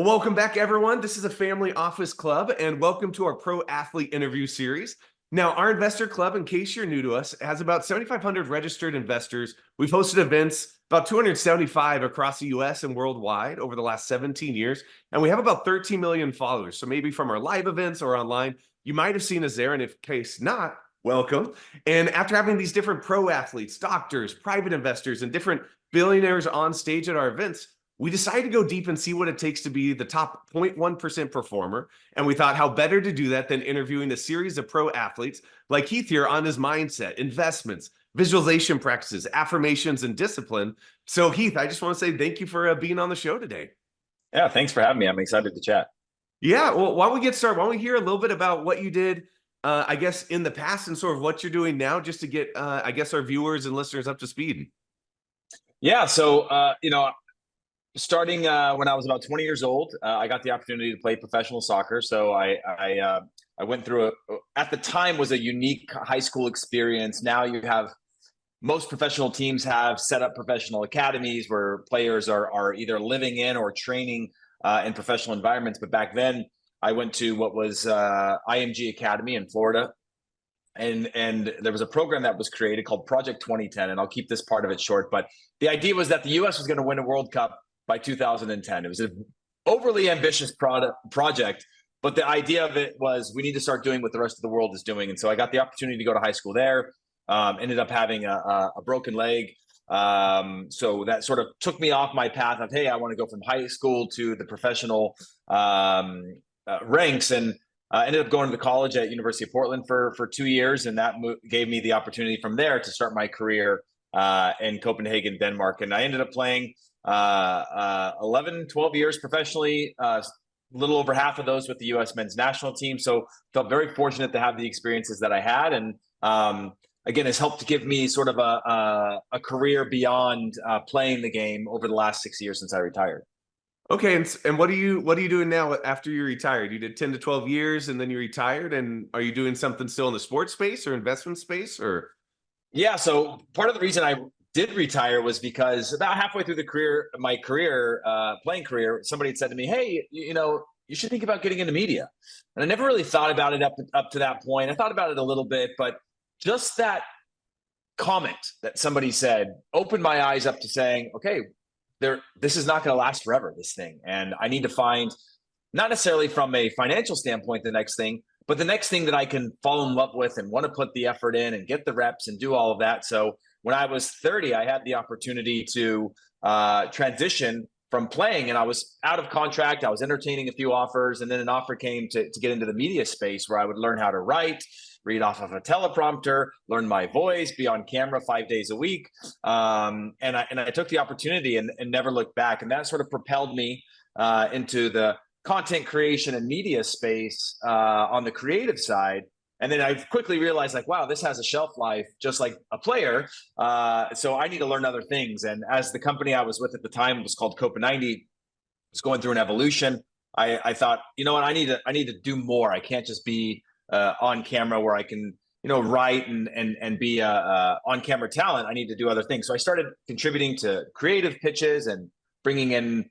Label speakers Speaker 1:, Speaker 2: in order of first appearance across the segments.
Speaker 1: Welcome back, everyone. This is a family office club, and welcome to our pro athlete interview series. Now, our investor club, in case you're new to us, has about 7,500 registered investors. We've hosted events, about 275 across the US and worldwide over the last 17 years, and we have about 13 million followers. So maybe from our live events or online, you might have seen us there, and if case not, welcome. And after having these different pro athletes, doctors, private investors, and different billionaires on stage at our events, we decided to go deep and see what it takes to be the top 0.1% performer. And we thought how better to do that than interviewing a series of pro athletes like Heath here on his mindset, investments, visualization practices, affirmations, and discipline. So Heath, I just want to say thank you for being on the show today.
Speaker 2: Yeah, thanks for having me. I'm excited to chat.
Speaker 1: Yeah, well, why don't we get started? Why don't we hear a little bit about what you did, I guess, in the past and sort of what you're doing now, just to get, I guess, our viewers and listeners up to speed.
Speaker 2: Yeah, so, starting when I was about 20 years old, I got the opportunity to play professional soccer. So I went through at the time was a unique high school experience. Now you have most professional teams have set up professional academies where players are either living in or training in professional environments. But back then, I went to what was IMG Academy in Florida. And there was a program that was created called Project 2010, and I'll keep this part of it short. But the idea was that the U.S. was going to win a World Cup by 2010. It was an overly ambitious project, but the idea of it was we need to start doing what the rest of the world is doing. And so I got the opportunity to go to high school there. Ended up having a broken leg. So that sort of took me off my path of, hey, I want to go from high school to the professional ranks. And ended up going to college at University of Portland for 2 years. And that gave me the opportunity from there to start my career in Copenhagen, Denmark. And I ended up playing 11, 12 years professionally, a little over half of those with the U.S. men's national team. So felt very fortunate to have the experiences that I had. And again, has helped to give me sort of a career beyond playing the game over the last 6 years since I retired.
Speaker 1: Okay, and what are you doing now after you retired? You did 10 to 12 years and then you retired, and are you doing something still in the sports space or investment space or?
Speaker 2: Yeah, so part of the reason I did retire was because about halfway through my playing career, somebody had said to me, "Hey, you should think about getting into media." And I never really thought about it up to that point. I thought about it a little bit, but just that comment that somebody said opened my eyes up to saying, okay, this is not going to last forever, this thing. And I need to find, not necessarily from a financial standpoint, the next thing, but the next thing that I can fall in love with and want to put the effort in and get the reps and do all of that. So when I was 30, I had the opportunity to transition from playing, and I was out of contract. I was entertaining a few offers, and then an offer came to get into the media space where I would learn how to write, read off of a teleprompter, learn my voice, be on camera 5 days a week. And I took the opportunity and never looked back. And that sort of propelled me into the content creation and media space on the creative side. And then I quickly realized, like, wow, this has a shelf life just like a player. So I need to learn other things. And as the company I was with at the time was called Copa 90, was going through an evolution, I thought, you know what, I need to do more. I can't just be on camera where I can, write and be on camera talent. I need to do other things. So I started contributing to creative pitches and bringing in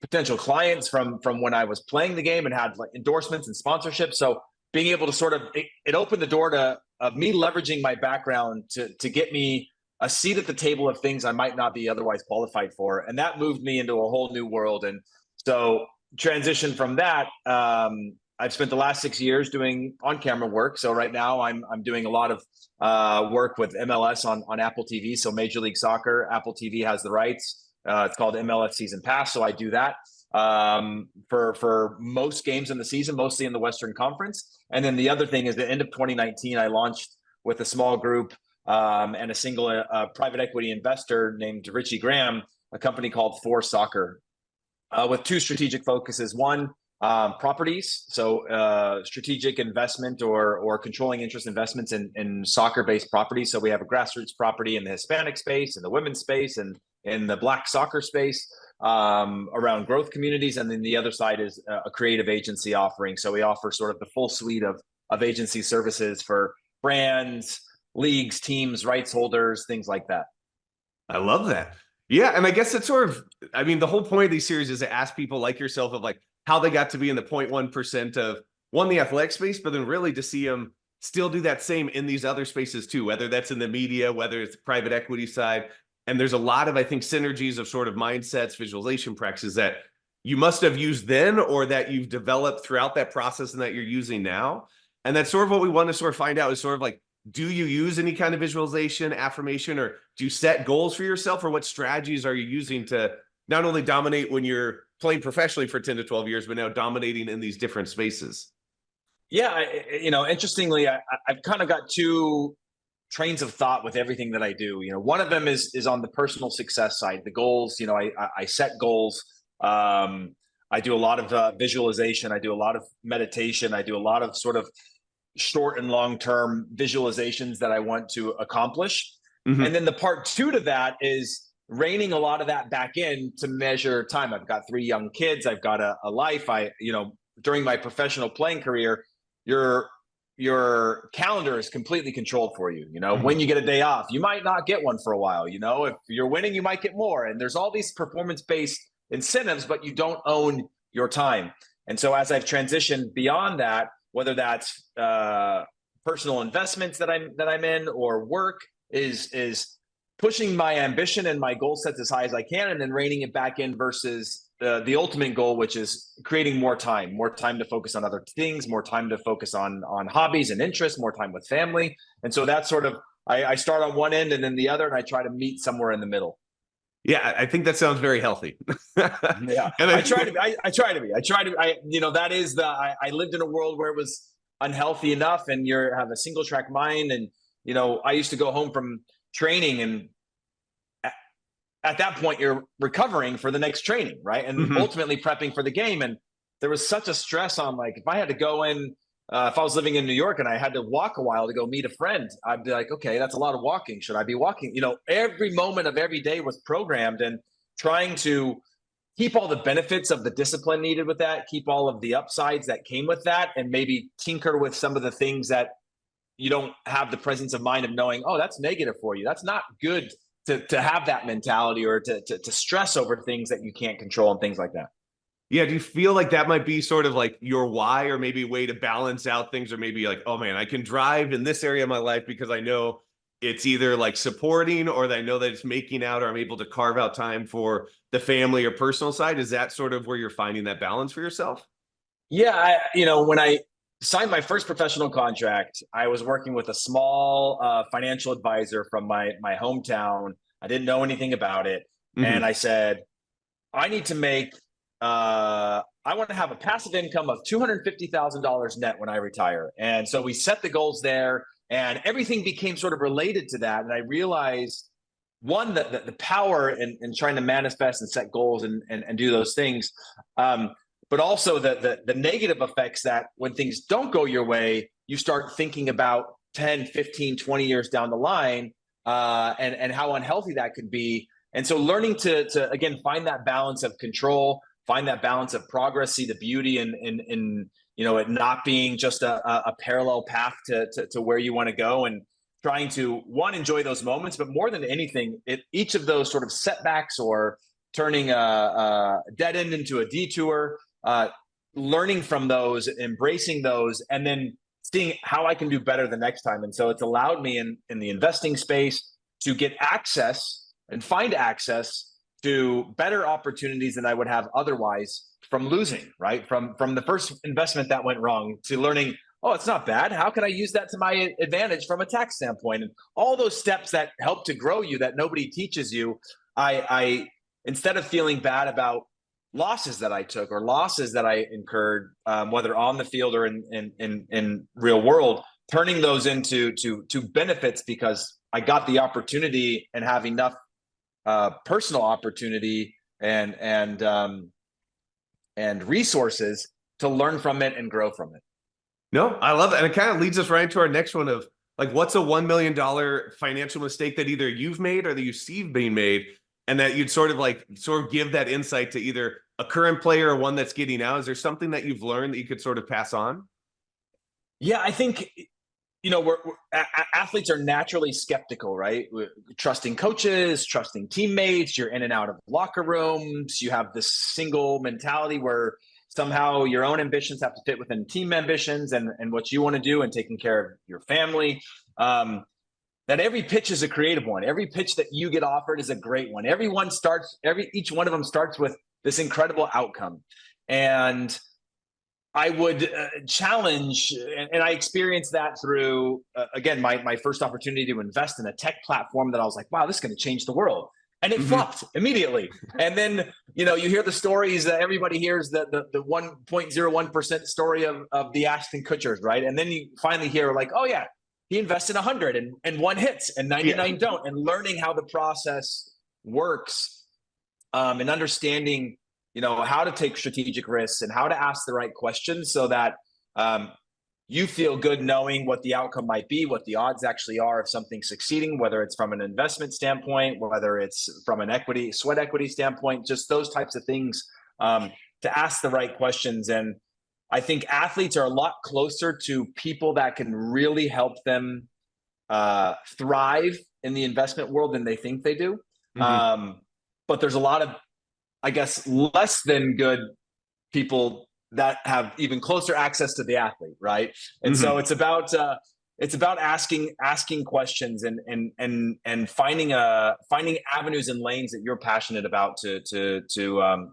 Speaker 2: potential clients from when I was playing the game and had like endorsements and sponsorships. So being able to sort of, it opened the door of me leveraging my background to get me a seat at the table of things I might not be otherwise qualified for. And that moved me into a whole new world. And so transition from that, I've spent the last 6 years doing on-camera work. So right now I'm doing a lot of work with MLS on Apple TV. So Major League Soccer, Apple TV has the rights. It's called MLS Season Pass. So I do that for most games in the season, mostly in the Western Conference. And then the other thing is the end of 2019, I launched with a small group and a single private equity investor named Richie Graham, a company called For Soccer with two strategic focuses. One, properties, so strategic investment or controlling interest investments in soccer-based properties. So we have a grassroots property in the Hispanic space, in the women's space, and in the Black soccer space around growth communities. And then the other side is a creative agency offering. So we offer sort of the full suite of agency services for brands, leagues, teams, rights holders, things like that.
Speaker 1: I love that. Yeah, and I guess it's sort of, I mean, the whole point of these series is to ask people like yourself of like how they got to be in the 0.1% of one, the athletic space, but then really to see them still do that same in these other spaces too, whether that's in the media, whether it's the private equity side. And there's a lot of, I think, synergies of sort of mindsets, visualization practices that you must have used then or that you've developed throughout that process and that you're using now. And that's sort of what we want to sort of find out is sort of like, do you use any kind of visualization, affirmation, or do you set goals for yourself, or what strategies are you using to not only dominate when you're playing professionally for 10 to 12 years, but now dominating in these different spaces?
Speaker 2: Yeah, interestingly, I've kind of got two trains of thought with everything that I do. One of them is on the personal success side, the goals. I set goals. I do a lot of visualization. I do a lot of meditation. I do a lot of sort of short and long term visualizations that I want to accomplish. And
Speaker 1: Mm-hmm.
Speaker 2: then the part two to that is reining a lot of that back in to measure time. I've got 3 young kids. I've got a life. During my professional playing career, your calendar is completely controlled for you.
Speaker 1: Mm-hmm.
Speaker 2: When you get a day off, you might not get one for a while. If you're winning, you might get more. And there's all these performance-based incentives, but you don't own your time. And so as I've transitioned beyond that, whether that's personal investments that I'm in or work, is pushing my ambition and my goal sets as high as I can, and then reining it back in versus the ultimate goal, which is creating more time to focus on other things, more time to focus on hobbies and interests, more time with family. And so that's sort of, I start on one end and then the other, and I try to meet somewhere in the middle.
Speaker 1: Yeah, I think that sounds very healthy.
Speaker 2: Yeah,
Speaker 1: And
Speaker 2: I try to be. I try to be. That is I lived in a world where it was unhealthy enough, and you have a single track mind, and I used to go home from training, and at that point you're recovering for the next training, right? And
Speaker 1: Mhm.
Speaker 2: ultimately prepping for the game. And there was such a stress on, like, if I had to go in, if I was living in New York and I had to walk a while to go meet a friend, I'd be like, okay, that's a lot of walking. Should I be walking? Every moment of every day was programmed, and trying to keep all the benefits of the discipline needed with that, keep all of the upsides that came with that, and maybe tinker with some of the things that you don't have the presence of mind of knowing, oh, that's negative for you. That's not good to have that mentality, or to stress over things that you can't control and things like that.
Speaker 1: Yeah, do you feel like that might be sort of like your why, or maybe a way to balance out things, or maybe like, oh man, I can drive in this area of my life because I know it's either like supporting or that I know that it's making out, or I'm able to carve out time for the family or personal side? Is that sort of where you're finding that balance for yourself?
Speaker 2: Yeah, when I signed my first professional contract, I was working with a small financial advisor from my hometown. I didn't know anything about it, and
Speaker 1: Hmm.
Speaker 2: I said, I need to make. I want to have a passive income of $250,000 net when I retire. And so we set the goals there, and everything became sort of related to that. And I realized, one, that the power in trying to manifest and set goals and do those things, but also the negative effects that when things don't go your way, you start thinking about 10, 15, 20 years down the line, and how unhealthy that could be. And so learning to again find that balance of control, find that balance of progress, see the beauty in it not being just a parallel path to where you want to go, and trying to, one, enjoy those moments, but more than anything, each of those sort of setbacks, or turning a dead end into a detour, learning from those, embracing those, and then seeing how I can do better the next time. And so it's allowed me in the investing space to get access and find access to better opportunities than I would have otherwise, from losing, right? From the first investment that went wrong, to learning, oh, it's not bad. How can I use that to my advantage from a tax standpoint? And all those steps that help to grow you that nobody teaches you. I instead of feeling bad about losses that I took or losses that I incurred, whether on the field or in real world, turning those into to benefits, because I got the opportunity and have enough personal opportunity and resources to learn from it and grow from it.
Speaker 1: No, I love that. And it kind of leads us right into our next one of like, what's a $1 million financial mistake that either you've made or that you see being made, and that you'd sort of give that insight to either a current player or one that's getting out? Is there something that you've learned that you could sort of pass on?
Speaker 2: Yeah, I think athletes are naturally skeptical, right? We're trusting coaches, trusting teammates. You're in and out of locker rooms. You have this single mentality where somehow your own ambitions have to fit within team ambitions and what you want to do and taking care of your family. That every pitch is a creative one. Every pitch that you get offered is a great one. Each one of them starts with this incredible outcome. And I would challenge, and I experienced that through, again, my first opportunity to invest in a tech platform that I was like, wow, this is going to change the world. And it flopped immediately. And then, you hear the stories that everybody hears, the 1.01% story of the Ashton Kutchers, right? And then you finally hear like, oh yeah, he invested 100 and one hits and 99 don't. And learning how the process works and understanding how to take strategic risks and how to ask the right questions so that you feel good knowing what the outcome might be, what the odds actually are of something succeeding, whether it's from an investment standpoint, whether it's from an sweat equity standpoint, just those types of things, to ask the right questions. And I think athletes are a lot closer to people that can really help them thrive in the investment world than they think they do. But there's a lot of, I guess, less than good people that have even closer access to the athlete, right? And so it's about asking questions and finding avenues and lanes that you're passionate about to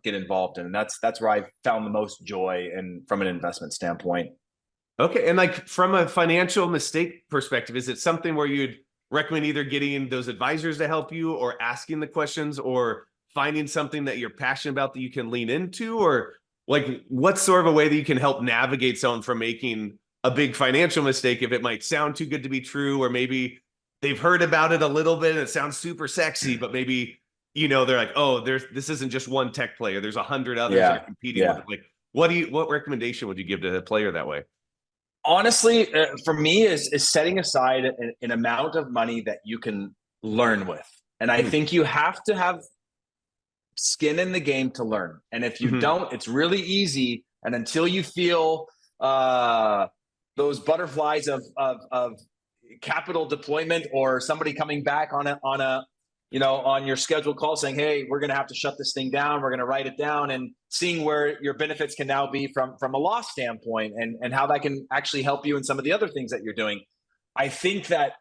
Speaker 2: get involved in. And that's where I've found the most joy and from an investment standpoint.
Speaker 1: Okay, and like from a financial mistake perspective, is it something where you'd recommend either getting those advisors to help you, or asking the questions, or finding something that you're passionate about that you can lean into? Or like, what's sort of a way that you can help navigate someone from making a big financial mistake if it might sound too good to be true, or maybe they've heard about it a little bit and it sounds super sexy, but maybe, they're like, oh, this isn't just one tech player. There's 100 others that are competing with it. Like, what recommendation would you give to a player that way?
Speaker 2: Honestly, for me is setting aside an amount of money that you can learn with. And I think you have to have skin in the game to learn. And if you don't, it's really easy. And until you feel those butterflies of capital deployment, or somebody coming back on your scheduled call saying, hey, we're going to have to shut this thing down, we're going to write it down, and seeing where your benefits can now be from a loss standpoint, and how that can actually help you in some of the other things that you're doing. I think that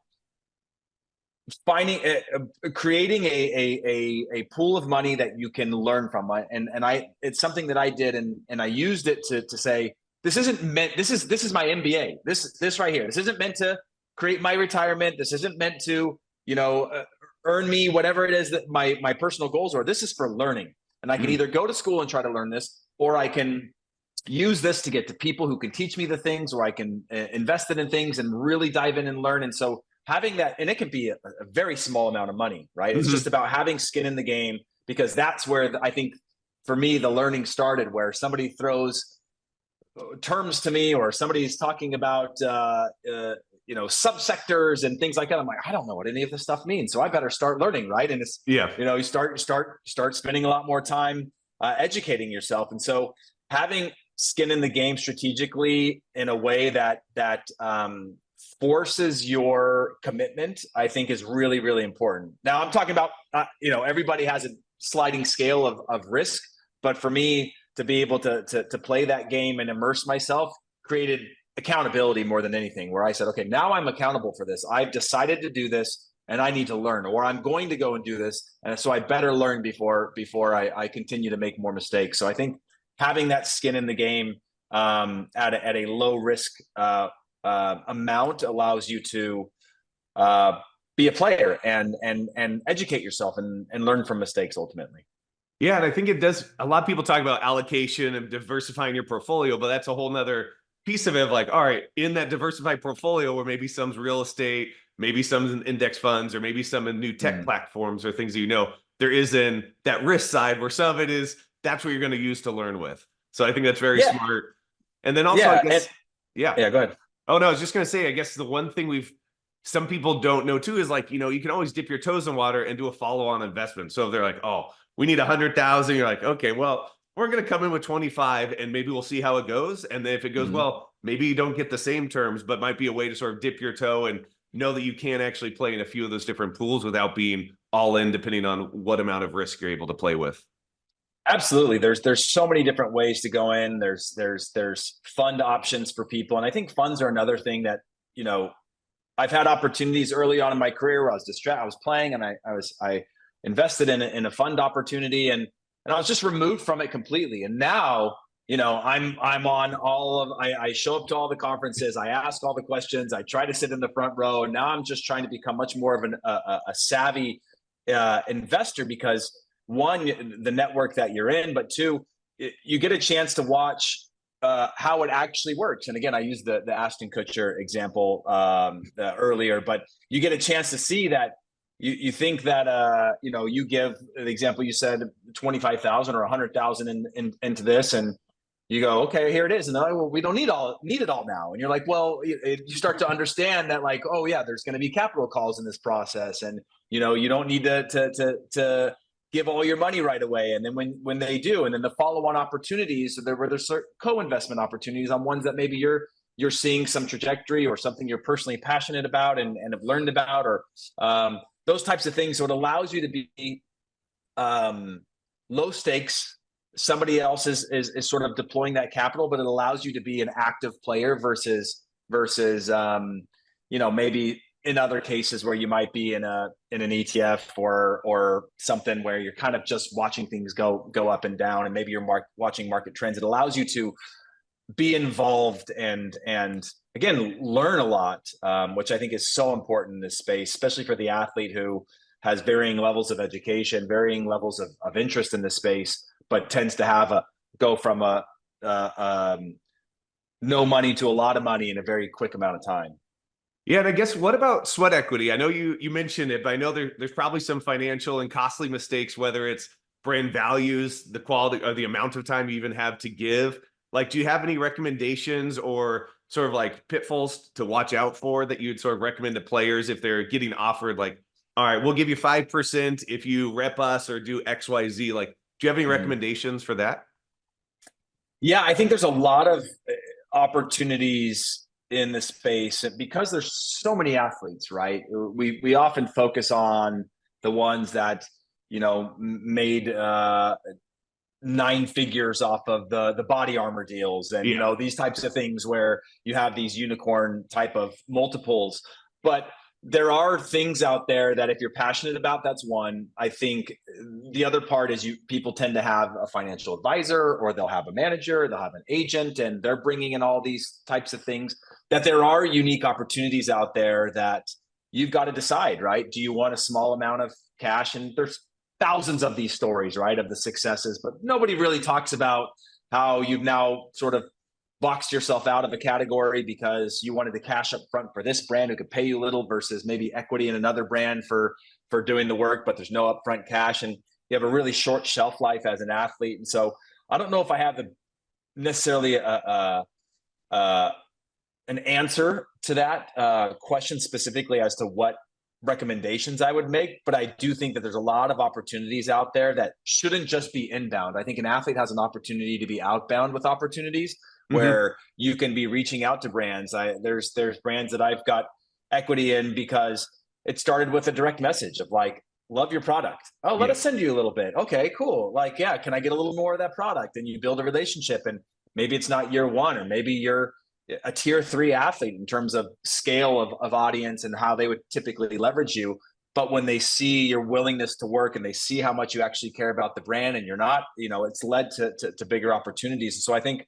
Speaker 2: creating a pool of money that you can learn from, it's something that I did, and I used it to say, this is my MBA. This right here, this isn't meant to create my retirement. This isn't meant to, earn me whatever it is that my personal goals are. This is for learning. And I can either go to school and try to learn this, or I can use this to get to people who can teach me the things, or I can invest it in things and really dive in and learn. And so having that, and it can be a very small amount of money, right? It's just about having skin in the game, because that's where I think for me, the learning started, where somebody throws terms to me, or somebody's talking about, subsectors and things like that. I'm like, I don't know what any of this stuff means, so I better start learning, right? And it's, you start spending a lot more time educating yourself. And so having skin in the game strategically in a way that forces your commitment, I think, is really, really important. Now I'm talking about, everybody has a sliding scale of risk, but for me to be able to play that game and immerse myself created accountability more than anything, where I said, okay, now I'm accountable for this. I've decided to do this, and I need to learn, or I'm going to go and do this. And so I better learn before I continue to make more mistakes. So I think having that skin in the game at a low risk amount allows you to be a player and educate yourself and learn from mistakes ultimately.
Speaker 1: Yeah, and I think it does. A lot of people talk about allocation and diversifying your portfolio, but that's a whole nother piece of it. Of like, all right, in that diversified portfolio, where maybe some's real estate, maybe some in index funds, or maybe some in new tech platforms or things there is in that risk side, where some of it is, that's what you're going to use to learn with. So I think that's very smart. And then also, I guess,
Speaker 2: go ahead.
Speaker 1: Oh no, I was just going to say, I guess the one thing some people don't know too is like, you can always dip your toes in water and do a follow-on investment. So if they're like, oh, we need 100,000, you're like, okay, well, we're going to come in with 25 and maybe we'll see how it goes. And then if it goes well, maybe you don't get the same terms, but might be a way to sort of dip your toe and know that you can actually play in a few of those different pools without being all in, depending on what amount of risk you're able to play with.
Speaker 2: Absolutely. There's so many different ways to go in. There's fund options for people. And I think funds are another thing that, I've had opportunities early on in my career where I was distracted. I was playing and I invested in a fund opportunity, and I was just removed from it completely. And now, I'm on I show up to all the conferences, I ask all the questions, I try to sit in the front row, and now I'm just trying to become much more of a savvy investor, because one, the network that you're in, but two, you get a chance to watch how it actually works. And again, I used the Ashton Kutcher example earlier, but you get a chance to see that you think that you give the example, you said 25,000 or 100,000 into this, and you go, okay, here it is, and they're like, well, we don't need it all now, and you're like, well, you start to understand that, like, oh yeah, there's going to be capital calls in this process, and you don't need to give all your money right away. And then when they do, and then the follow-on opportunities, so there's co-investment opportunities on ones that maybe you're seeing some trajectory or something you're personally passionate about and have learned about, or those types of things. So it allows you to be low stakes. Somebody else is sort of deploying that capital, but it allows you to be an active player versus maybe in other cases where you might be in an ETF or something where you're kind of just watching things go up and down, and maybe you're watching market trends. It allows you to be involved and again, learn a lot, which I think is so important in this space, especially for the athlete who has varying levels of education, varying levels of interest in this space, but tends to go from no money to a lot of money in a very quick amount of time.
Speaker 1: Yeah, and I guess, what about sweat equity? I know you mentioned it, but I know there's probably some financial and costly mistakes, whether it's brand values, the quality, or the amount of time you even have to give. Like, do you have any recommendations or sort of like pitfalls to watch out for that you'd sort of recommend to players if they're getting offered, like, all right, we'll give you 5% if you rep us or do XYZ? Like, do you have any recommendations for that?
Speaker 2: Yeah, I think there's a lot of opportunities in the space because there's so many athletes, right? We often focus on the ones that made 9 figures off of the body armor deals, and these types of things where you have these unicorn type of multiples. But there are things out there that if you're passionate about, that's one. I think the other part is people tend to have a financial advisor, or they'll have a manager, they'll have an agent, and they're bringing in all these types of things. That there are unique opportunities out there that you've got to decide, right? Do you want a small amount of cash? And there's thousands of these stories, right, of the successes, but nobody really talks about how you've now sort of boxed yourself out of a category because you wanted to cash up front for this brand who could pay you little, versus maybe equity in another brand for doing the work, but there's no upfront cash, and you have a really short shelf life as an athlete. And so I don't know if I have necessarily an answer to that question specifically as to what recommendations I would make, but I do think that there's a lot of opportunities out there that shouldn't just be inbound. I think an athlete has an opportunity to be outbound with opportunities where you can be reaching out to brands. There's brands that I've got equity in because it started with a direct message of like, love your product. Oh, let us send you a little bit. Okay, cool. Like, yeah, can I get a little more of that product? And you build a relationship, and maybe it's not year one, or maybe you're a tier 3 athlete in terms of scale of audience and how they would typically leverage you. But when they see your willingness to work and they see how much you actually care about the brand and you're not, it's led to bigger opportunities. So I think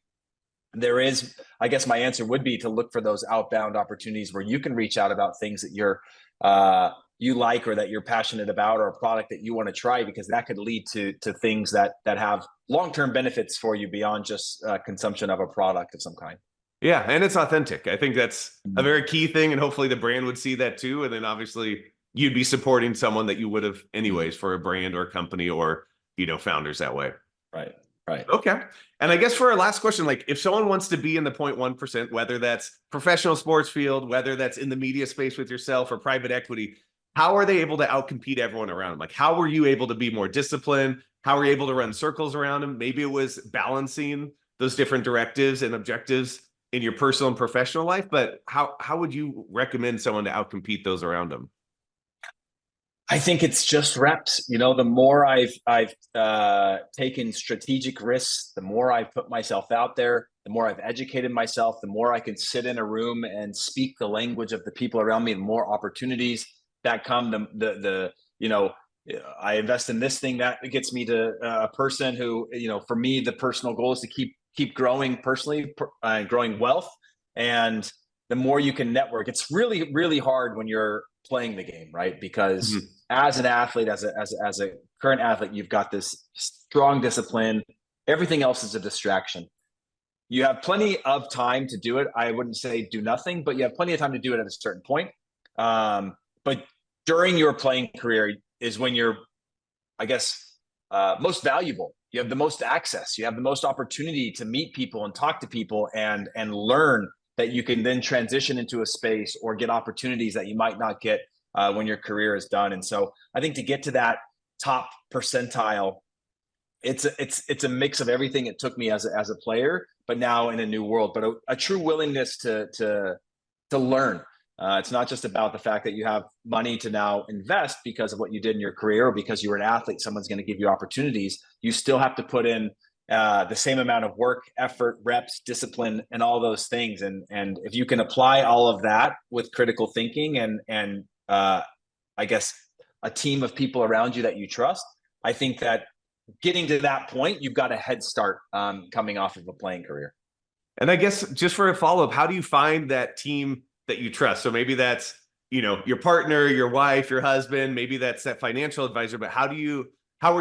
Speaker 2: there is, I guess my answer would be to look for those outbound opportunities where you can reach out about things that you like, or that you're passionate about, or a product that you want to try, because that could lead to things that have long-term benefits for you beyond just consumption of a product of some kind.
Speaker 1: Yeah, and it's authentic. I think that's a very key thing, and hopefully the brand would see that too. And then obviously you'd be supporting someone that you would have anyways for a brand or a company, or founders that way.
Speaker 2: Right.
Speaker 1: Okay. And I guess for our last question, like, if someone wants to be in the 0.1%, whether that's professional sports field, whether that's in the media space with yourself or private equity, how are they able to outcompete everyone around them? Like, how were you able to be more disciplined? How were you able to run circles around them? Maybe it was balancing those different directives and objectives in your personal and professional life, but how would you recommend someone to outcompete those around them?
Speaker 2: I think it's just reps. You know, the more I've taken strategic risks, the more I've put myself out there, the more I've educated myself, the more I can sit in a room and speak the language of the people around me, the more opportunities that come. The you know, I invest in this thing that gets me to a person who, you know, for me, the personal goal is to keep growing personally and growing wealth. And the more you can network, it's really, really hard when you're playing the game, right? Because
Speaker 1: Mhm.
Speaker 2: as an athlete, as a current athlete, you've got this strong discipline. Everything else is a distraction. You have plenty of time to do it. I wouldn't say do nothing, but you have plenty of time to do it at a certain point. But during your playing career is when you're, I guess, most valuable. You have the most access. You have the most opportunity to meet people and talk to people and learn that you can then transition into a space or get opportunities that you might not get when your career is done. And so I think to get to that top percentile, it's a mix of everything it took me as a player, but now in a new world, but a true willingness to learn. It's not just about the fact that you have money to now invest because of what you did in your career or because you were an athlete. Someone's going to give you opportunities. You still have to put in the same amount of work, effort, reps, discipline, and all those things. And if you can apply all of that with critical thinking and I guess a team of people around you that you trust, I think that getting to that point, you've got a head start coming off of a playing career.
Speaker 1: And I guess just for a follow-up, how do you find that team that you trust? So maybe that's, you know, your partner, your wife, your husband, maybe that's that financial advisor, but how are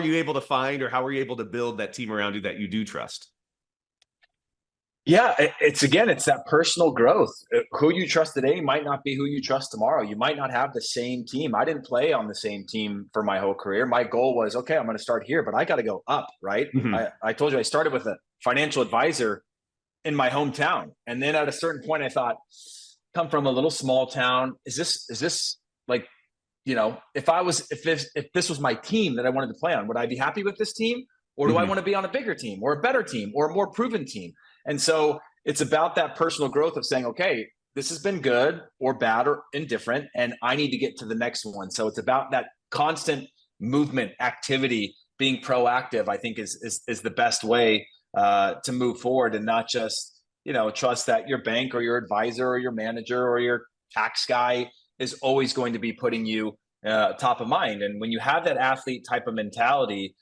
Speaker 1: you able to find, or how are you able to build that team around you that you do trust?
Speaker 2: Yeah, it's that personal growth. Who you trust today might not be who you trust tomorrow. You might not have the same team. I didn't play on the same team for my whole career. My goal was, okay, I'm going to start here, but I got to go up, right?
Speaker 1: Mhm.
Speaker 2: I told you I started with a financial advisor in my hometown. And then at a certain point, I thought, come from a little small town. Is this like, you know, if this was my team that I wanted to play on, would I be happy with this team? Or do I
Speaker 1: Mhm.
Speaker 2: want to be on a bigger team or a better team or a more proven team? And so it's about that personal growth of saying, okay, this has been good or bad or indifferent, and I need to get to the next one. So it's about that constant movement, activity, being proactive, I think is the best way to move forward, and not just, you know, trust that your bank or your advisor or your manager or your tax guy is always going to be putting you top of mind. And when you have that athlete type of mentality,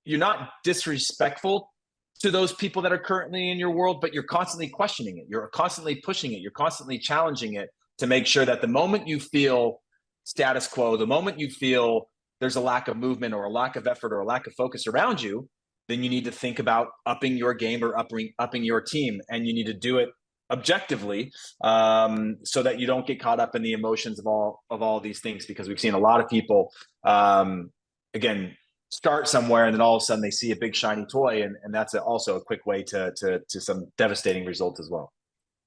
Speaker 2: you're not disrespectful to those people that are currently in your world, but you're constantly questioning it. You're constantly pushing it. You're constantly challenging it to make sure that the moment you feel status quo, the moment you feel there's a lack of movement or a lack of effort or a lack of focus around you, then you need to think about upping your game or upping your team. And you need to do it objectively, so that you don't get caught up in the emotions of all these things, because we've seen a lot of people, again, start somewhere and then all of a sudden they see a big shiny toy, and that's also a quick way to some devastating results as well.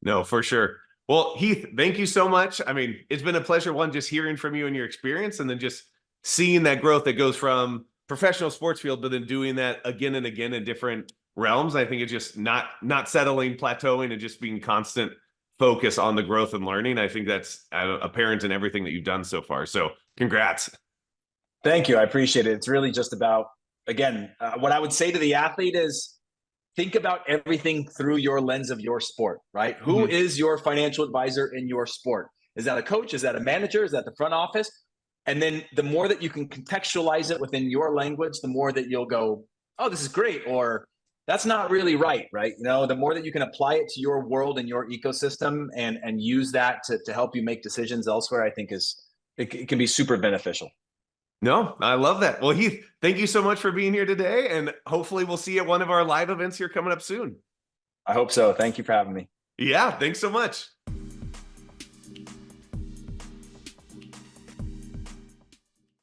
Speaker 1: No, for sure. Well, Heath, thank you so much. I mean, it's been a pleasure, one, just hearing from you and your experience, and then just seeing that growth that goes from professional sports field, but then doing that again and again in different realms. I think it's just not settling, plateauing, and just being constant focus on the growth and learning. I think that's apparent in everything that you've done so far. So congrats.
Speaker 2: Thank you. I appreciate it. It's really just about, again, what I would say to the athlete is think about everything through your lens of your sport, right? Who
Speaker 1: Mhm.
Speaker 2: is your financial advisor in your sport? Is that a coach? Is that a manager? Is that the front office? And then the more that you can contextualize it within your language, the more that you'll go, oh, this is great, or that's not really right, right? You know, the more that you can apply it to your world and your ecosystem and use that to help you make decisions elsewhere, I think it can be super beneficial.
Speaker 1: No, I love that. Well, Heath, thank you so much for being here today, and hopefully we'll see you at one of our live events here coming up soon.
Speaker 2: I hope so. Thank you for having me.
Speaker 1: Yeah, thanks so much.